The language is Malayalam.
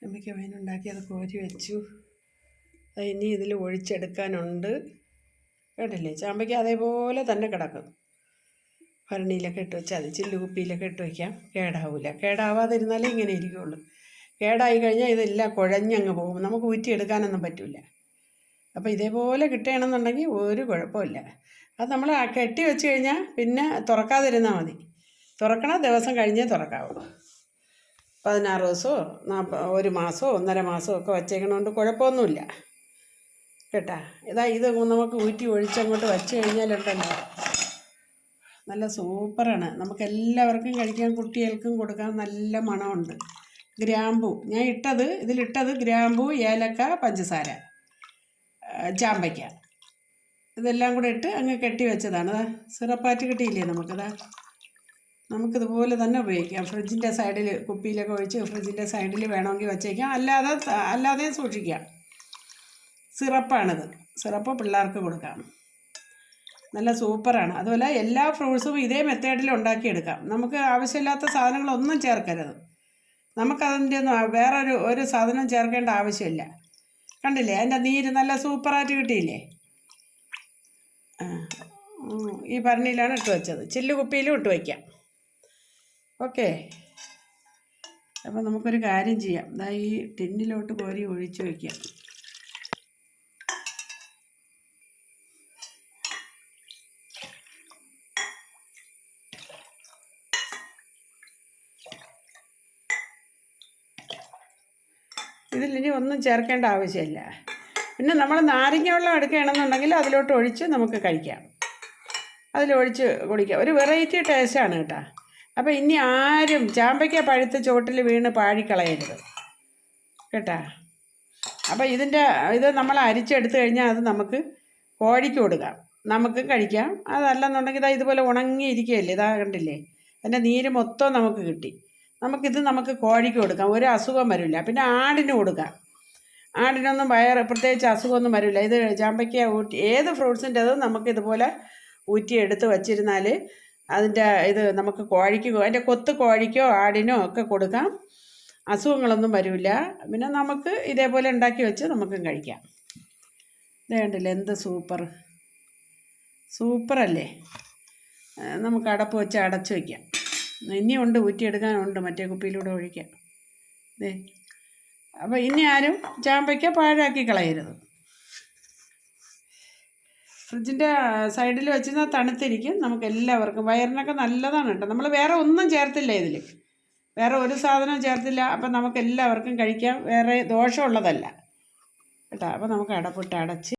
അമ്മയ്ക്ക് മീനുണ്ടാക്കി അത് കോരി വെച്ചു. അത് ഇനി ഇതിൽ ഒഴിച്ചെടുക്കാനുണ്ട്. കേട്ടില്ലേ, ചാമ്പയ്ക്ക് അതേപോലെ തന്നെ കിടക്കും. ഭരണിയിലൊക്കെ ഇട്ട് വെച്ചാൽ മതി, ചില്ലുകുപ്പിയിലൊക്കെ ഇട്ട് വയ്ക്കാം. കേടാവില്ല. കേടാവാതിരുന്നാലേ ഇങ്ങനെ ഇരിക്കുകയുള്ളൂ. കേടായി കഴിഞ്ഞാൽ ഇതെല്ലാം കുഴഞ്ഞങ്ങ് പോകും, നമുക്ക് ഊറ്റിയെടുക്കാനൊന്നും പറ്റില്ല. അപ്പോൾ ഇതേപോലെ കിട്ടുകയാണെന്നുണ്ടെങ്കിൽ ഒരു കുഴപ്പമില്ല. അത് നമ്മൾ കെട്ടി വെച്ച് കഴിഞ്ഞാൽ പിന്നെ തുറക്കാതിരുന്നാൽ മതി. തുറക്കണ ദിവസം കഴിഞ്ഞേ തുറക്കാവൂ. 16 ദിവസമോ 1 മാസമോ 1.5 മാസമോ ഒക്കെ വച്ചേക്കണോണ്ട് കുഴപ്പമൊന്നുമില്ല കേട്ടാ. ഇത് നമുക്ക് ഊറ്റി ഒഴിച്ചങ്ങോട്ട് വച്ച് കഴിഞ്ഞാലുണ്ടല്ലോ നല്ല സൂപ്പറാണ്. നമുക്കെല്ലാവർക്കും കഴിക്കാൻ, കുട്ടികൾക്കും കൊടുക്കാൻ നല്ല മണമുണ്ട്. ഗ്രാമ്പൂ ഞാൻ ഇതിലിട്ടത് ഗ്രാമ്പൂ, ഏലക്ക, പഞ്ചസാര, ചാമ്പയ്ക്ക ഇതെല്ലാം കൂടെ ഇട്ട് അങ്ങ് കെട്ടി വെച്ചതാണ്. സിറപ്പാറ്റ് കിട്ടിയില്ലേ നമുക്കിതുപോലെ തന്നെ ഉപയോഗിക്കാം. ഫ്രിഡ്ജിൻ്റെ സൈഡിൽ കുപ്പിയിലൊക്കെ ഒഴിച്ച് ഫ്രിഡ്ജിൻ്റെ സൈഡിൽ വേണമെങ്കിൽ വച്ചേക്കാം, അല്ലാതെയും സൂക്ഷിക്കാം. സിറപ്പ് പിള്ളേർക്ക് കൊടുക്കാം. നല്ല സൂപ്പറാണ്. അതുപോലെ എല്ലാ ഫ്രൂട്ട്സും ഇതേ മെത്തേഡിൽ ഉണ്ടാക്കിയെടുക്കാം. നമുക്ക് ആവശ്യമില്ലാത്ത സാധനങ്ങളൊന്നും ചേർക്കരുത്. നമുക്കതിൻ്റെ ഒന്നും വേറൊരു സാധനം ചേർക്കേണ്ട ആവശ്യമില്ല. കണ്ടില്ലേ, അതിൻ്റെ നീര് നല്ല സൂപ്പറായിട്ട് കിട്ടിയില്ലേ. ഈ ഭരണിയിലാണ് ഇട്ട് വെച്ചത്. ചില്ല് കുപ്പിയിലും ഇട്ട് വയ്ക്കാം. ഓക്കെ, അപ്പോൾ നമുക്കൊരു കാര്യം ചെയ്യാം. ഈ ടിന്നിലോട്ട് കോരി ഒഴിച്ച് വയ്ക്കാം. ഇതിലിനി ഒന്നും ചേർക്കേണ്ട ആവശ്യമില്ല. പിന്നെ നമ്മൾ നാരങ്ങ വെള്ളം എടുക്കുകയാണെന്നുണ്ടെങ്കിൽ അതിലോട്ട് ഒഴിച്ച് നമുക്ക് കഴിക്കാം, അതിലൊഴിച്ച് കുടിക്കാം. ഒരു വെറൈറ്റി ടേസ്റ്റാണ് കേട്ടോ. അപ്പോൾ ഇനി ആരും ചാമ്പയ്ക്ക പഴുത്ത് ചോട്ടിൽ വീണ് പാഴിക്കളയരുത് കേട്ടാ. അപ്പോൾ ഇത് നമ്മൾ അരിച്ചെടുത്ത് കഴിഞ്ഞാൽ അത് നമുക്ക് കോഴിക്ക് കൊടുക്കാം, നമുക്ക് കഴിക്കാം. അതല്ലെന്നുണ്ടെങ്കിൽ ഇതുപോലെ ഉണങ്ങിയിരിക്കുകയല്ലേ, കണ്ടില്ലേ, അതിൻ്റെ നീര് മൊത്തം നമുക്ക് കിട്ടി. നമുക്ക് കോഴിക്ക് കൊടുക്കാം, ഒരു അസുഖം വരില്ല. പിന്നെ ആടിന് കൊടുക്കാം. ആടിനൊന്നും പ്രത്യേകിച്ച് അസുഖമൊന്നും വരില്ല. ഇത് ചാമ്പയ്ക്ക ഏത് ഫ്രൂട്ട്സിൻ്റെതും നമുക്കിതുപോലെ ഊറ്റിയെടുത്ത് വച്ചിരുന്നാൽ അതിൻ്റെ നമുക്ക് അതിൻ്റെ കൊത്ത് കോഴിക്കോ ആടിനോ ഒക്കെ കൊടുക്കാം, അസുഖങ്ങളൊന്നും വരില്ല. പിന്നെ നമുക്ക് ഇതേപോലെ ഉണ്ടാക്കി വെച്ച് നമുക്കും കഴിക്കാം. ഇത് കണ്ടില്ലേ, എന്ത് സൂപ്പറല്ലേ. നമുക്ക് അടപ്പ് വെച്ച് അടച്ച് വയ്ക്കാം. ഇനിയുണ്ട്, ഊറ്റിയെടുക്കാനുണ്ട്, മറ്റേ കുപ്പിയിലൂടെ ഒഴിക്കാം. അപ്പോൾ ഇനി ആരും ചാമ്പയ്ക്ക പാഴാക്കി കളയരുത്. ഫ്രിഡ്ജിൻ്റെ സൈഡിൽ വെച്ചിരുന്നാൽ തണുത്തിരിക്കും. നമുക്ക് എല്ലാവർക്കും വയറിനൊക്കെ നല്ലതാണ് കേട്ടോ. നമ്മൾ വേറെ ഒന്നും ചേർത്തില്ല, വേറെ ഒരു സാധനവും ചേർത്തില്ല. അപ്പം നമുക്ക് എല്ലാവർക്കും കഴിക്കാം, വേറെ ദോഷമുള്ളതല്ല കേട്ടോ. അപ്പോൾ നമുക്ക് അടപ്പിട്ട് അടച്ച്